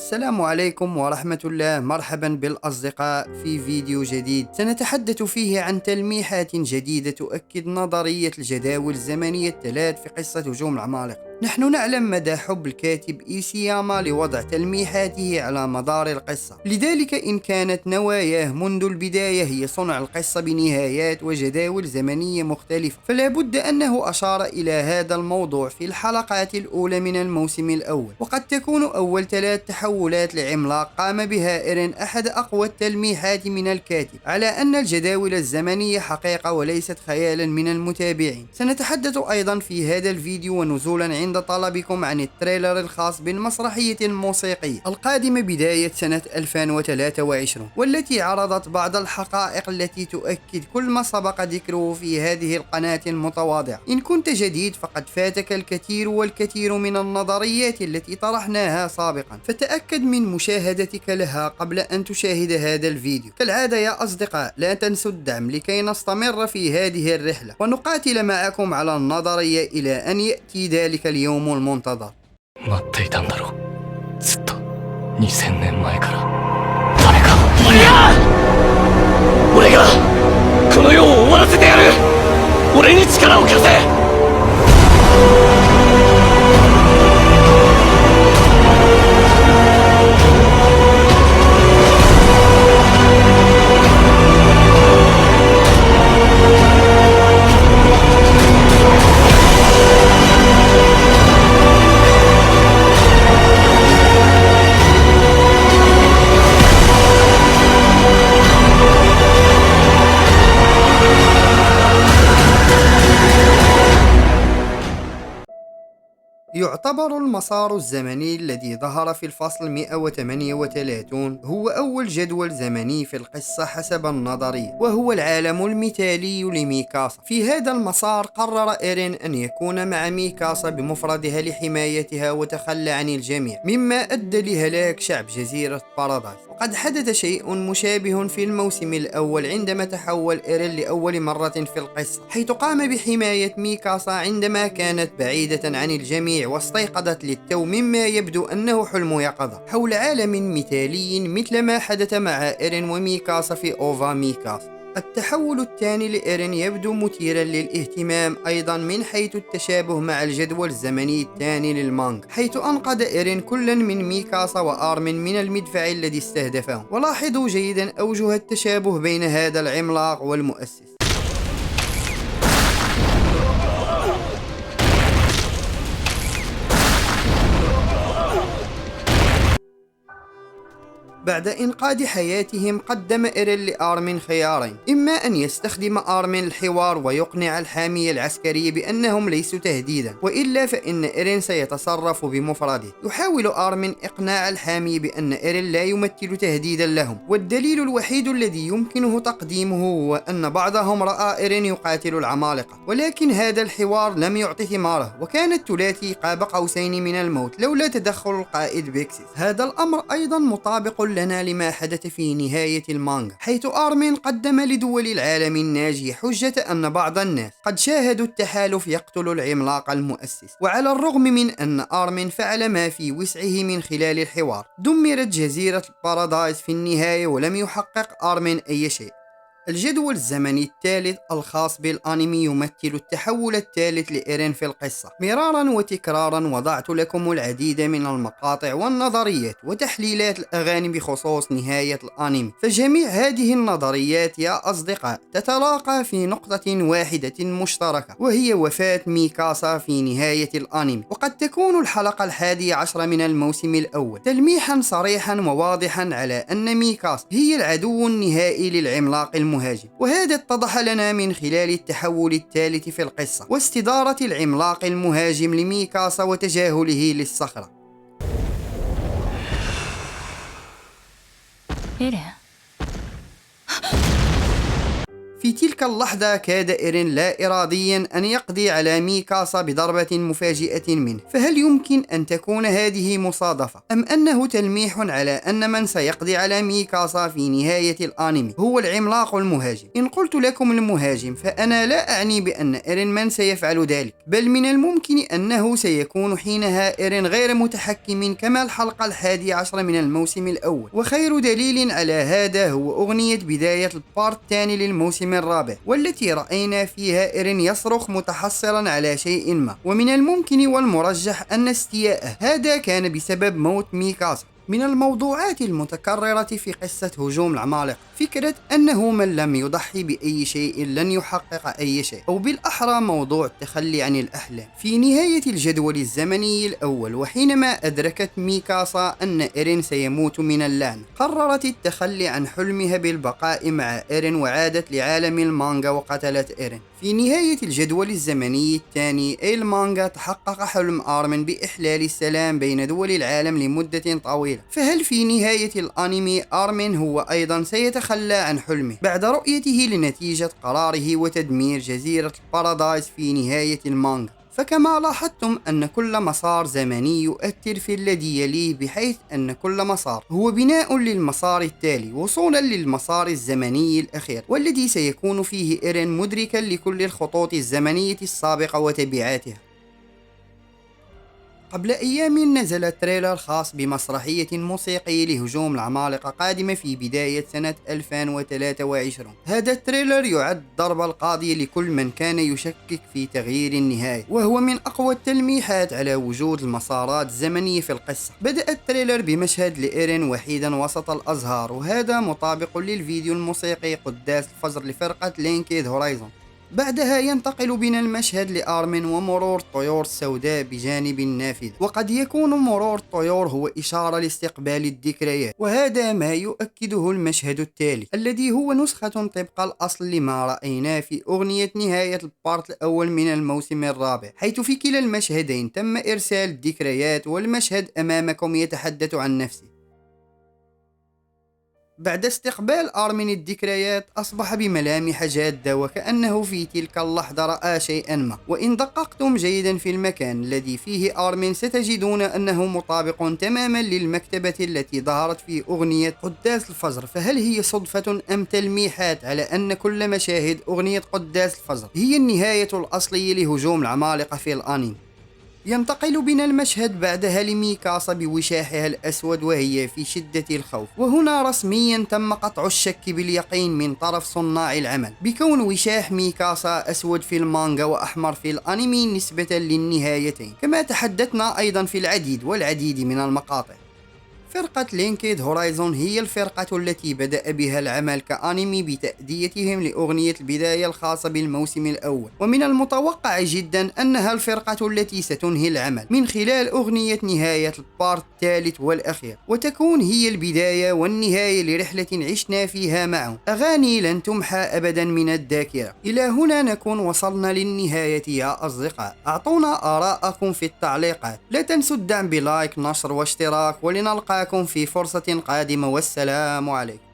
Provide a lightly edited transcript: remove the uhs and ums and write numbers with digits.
السلام عليكم ورحمة الله. مرحبا بالأصدقاء في فيديو جديد سنتحدث فيه عن تلميحات جديدة تؤكد نظرية الجداول الزمنية الثلاث في قصة هجوم العمالقة. نحن نعلم مدى حب الكاتب إيسياما لوضع تلميحاته على مدار القصة، لذلك إن كانت نواياه منذ البداية هي صنع القصة بنهايات وجداول زمنية مختلفة، فلا بد أنه أشار إلى هذا الموضوع في الحلقات الأولى من الموسم الأول. وقد تكون أول 3 تحولات لعملاق قام بها إيرين أحد أقوى التلميحات من الكاتب على أن الجداول الزمنية حقيقة وليست خيالا من المتابعين. سنتحدث أيضا في هذا الفيديو ونزولا عند طلبكم عن التريلر الخاص بالمسرحية الموسيقية القادمة بداية سنة 2023، والتي عرضت بعض الحقائق التي تؤكد كل ما سبق ذكره في هذه القناة المتواضعة. إن كنت جديد فقد فاتك الكثير والكثير من النظريات التي طرحناها سابقا، فتأكد من مشاهدتك لها قبل أن تشاهد هذا الفيديو. كالعادة يا أصدقاء، لا تنسوا الدعم لكي نستمر في هذه الرحلة ونقاتل معكم على النظرية إلى أن يأتي ذلك اليوم المنتظر. 待っていたんだろう。ずっと2000年前から誰か。俺がこの世を終わらせてやる。俺に力を貸せ。يعتبر المسار الزمني الذي ظهر في الفصل 138 هو أول جدول زمني في القصة حسب النظرية، وهو العالم المثالي لميكاسا. في هذا المسار قرر إيرين أن يكون مع ميكاسا بمفردها لحمايتها وتخلى عن الجميع، مما أدى لهلاك شعب جزيرة بارادايس. وقد حدث شيء مشابه في الموسم الأول عندما تحول إيرين لأول مرة في القصة، حيث قام بحماية ميكاسا عندما كانت بعيدة عن الجميع واستيقظت للتو مما يبدو أنه حلم يقظة حول عالم مثالي مثل ما حدث مع إيرين وميكاسا في أوفا ميكاسا. التحول الثاني لإيرين يبدو مثيرا للاهتمام أيضا من حيث التشابه مع الجدول الزمني الثاني للمانغا، حيث أنقذ إيرين كلا من ميكاسا وآرمين من المدفع الذي استهدفهم. ولاحظوا جيدا أوجه التشابه بين هذا العملاق والمؤسس. بعد إنقاذ حياتهم قدم إيرين لآرمين خيارين: إما أن يستخدم آرمين الحوار ويقنع الحامية العسكرية بأنهم ليسوا تهديدا، وإلا فإن إيرين سيتصرف بمفرده. يحاول آرمين إقناع الحامية بأن إيرين لا يمثل تهديدا لهم، والدليل الوحيد الذي يمكنه تقديمه هو أن بعضهم رأى إيرين يقاتل العمالقة، ولكن هذا الحوار لم يعطي ثماره، وكان الثلاثي قاب قوسين من الموت لولا تدخل القائد بيكسيس. هذا الأمر أيضا مطابق لنا لما حدث في نهاية المانغا، حيث آرمين قدم لدول العالم الناجي حجة أن بعض الناس قد شاهدوا التحالف يقتل العملاق المؤسس. وعلى الرغم من أن آرمين فعل ما في وسعه من خلال الحوار، دمرت جزيرة بارادايس في النهاية ولم يحقق آرمين أي شيء. الجدول الزمني الثالث الخاص بالأنمي يمثل التحول الثالث لإيرين في القصة. مرارا وتكرارا وضعت لكم العديد من المقاطع والنظريات وتحليلات الأغاني بخصوص نهاية الأنمي، فجميع هذه النظريات يا أصدقاء تتلاقى في نقطة واحدة مشتركة، وهي وفاة ميكاسا في نهاية الأنمي. وقد تكون الحلقة 11 من الموسم الأول تلميحا صريحا وواضحا على أن ميكاسا هي العدو النهائي للعملاق المهاجم، وهذا اتضح لنا من خلال التحول الثالث في القصة واستدارة العملاق المهاجم لميكاسا وتجاهله للصخرة. في تلك اللحظة كاد إيرين لا إراديا أن يقضي على ميكاسا بضربة مفاجئة منه. فهل يمكن أن تكون هذه مصادفة أم أنه تلميح على أن من سيقضي على ميكاسا في نهاية الأنمي هو العملاق المهاجم؟ إن قلت لكم المهاجم فأنا لا أعني بأن إيرين من سيفعل ذلك، بل من الممكن أنه سيكون حينها إيرين غير متحكم كما الحلقة 11 من الموسم الأول. وخير دليل على هذا هو أغنية بداية البارت الثاني للموسم الرابع، والتي رأينا فيها إيرين يصرخ متحسرا على شيء ما. ومن الممكن والمرجح أن استياءه هذا كان بسبب موت ميكاسا. من الموضوعات المتكررة في قصة هجوم العمالقة فكرة أنه من لم يضحي بأي شيء لن يحقق أي شيء، أو بالأحرى موضوع التخلي عن الأحلام. في نهاية الجدول الزمني الأول، وحينما أدركت ميكاسا أن إيرين سيموت من اللعنة، قررت التخلي عن حلمها بالبقاء مع إيرين وعادت لعالم المانجا وقتلت إيرين. في نهاية الجدول الزمني الثاني أي المانجا، تحقق حلم آرمين بإحلال السلام بين دول العالم لمدة طويلة. فهل في نهاية الأنمي آرمين هو أيضا سيتخلى عن حلمه بعد رؤيته لنتيجة قراره وتدمير جزيرة البارادايس في نهاية المانجا؟ فكما لاحظتم أن كل مسار زمني يؤثر في الذي يليه، بحيث أن كل مسار هو بناء للمسار التالي وصولا للمسار الزمني الأخير، والذي سيكون فيه إيرين مدركا لكل الخطوط الزمنية السابقة وتبعاتها. قبل أيام نزل تريلر خاص بمسرحية موسيقية لهجوم العمالقة قادمة في بداية سنة 2023. هذا التريلر يعد ضربة القاضية لكل من كان يشكك في تغيير النهاية، وهو من أقوى التلميحات على وجود المسارات الزمنية في القصة. بدأ التريلر بمشهد لإيرين وحيدا وسط الأزهار، وهذا مطابق للفيديو الموسيقي قداس الفجر لفرقة لينكيد هورايزون. بعدها ينتقل بنا المشهد لآرمين ومرور الطيور السوداء بجانب النافذة، وقد يكون مرور الطيور هو إشارة لاستقبال الذكريات، وهذا ما يؤكده المشهد التالي الذي هو نسخة طبق الأصل لما رأيناه في أغنية نهاية البارت الأول من الموسم الرابع، حيث في كلا المشهدين تم إرسال الذكريات، والمشهد أمامكم يتحدث عن نفسه. بعد استقبال آرمين الذكريات أصبح بملامح جادة، وكأنه في تلك اللحظة رأى شيئا ما. وإن دققتم جيدا في المكان الذي فيه آرمين ستجدون أنه مطابق تماما للمكتبة التي ظهرت في أغنية قداس الفجر. فهل هي صدفة أم تلميحات على أن كل مشاهد أغنية قداس الفجر هي النهاية الأصلية لهجوم العمالقة في الأنمي؟ ينتقل بنا المشهد بعدها لميكاسا بوشاحها الأسود وهي في شدة الخوف، وهنا رسميا تم قطع الشك باليقين من طرف صناع العمل بكون وشاح ميكاسا أسود في المانجا وأحمر في الأنمي نسبة للنهايتين، كما تحدثنا أيضا في العديد والعديد من المقاطع. فرقة لينكيد هورايزون هي الفرقة التي بدأ بها العمل كأنمي بتأديتهم لأغنية البداية الخاصة بالموسم الأول، ومن المتوقع جدا أنها الفرقة التي ستنهي العمل من خلال أغنية نهاية البارت الثالث والأخير، وتكون هي البداية والنهاية لرحلة عشنا فيها معهم، أغاني لن تمحى أبدا من الذاكرة. إلى هنا نكون وصلنا للنهاية يا أصدقاء، أعطونا آراءكم في التعليقات، لا تنسوا الدعم بلايك، نشر واشتراك، ولنلقاكم في فرصة قادمة، والسلام عليكم.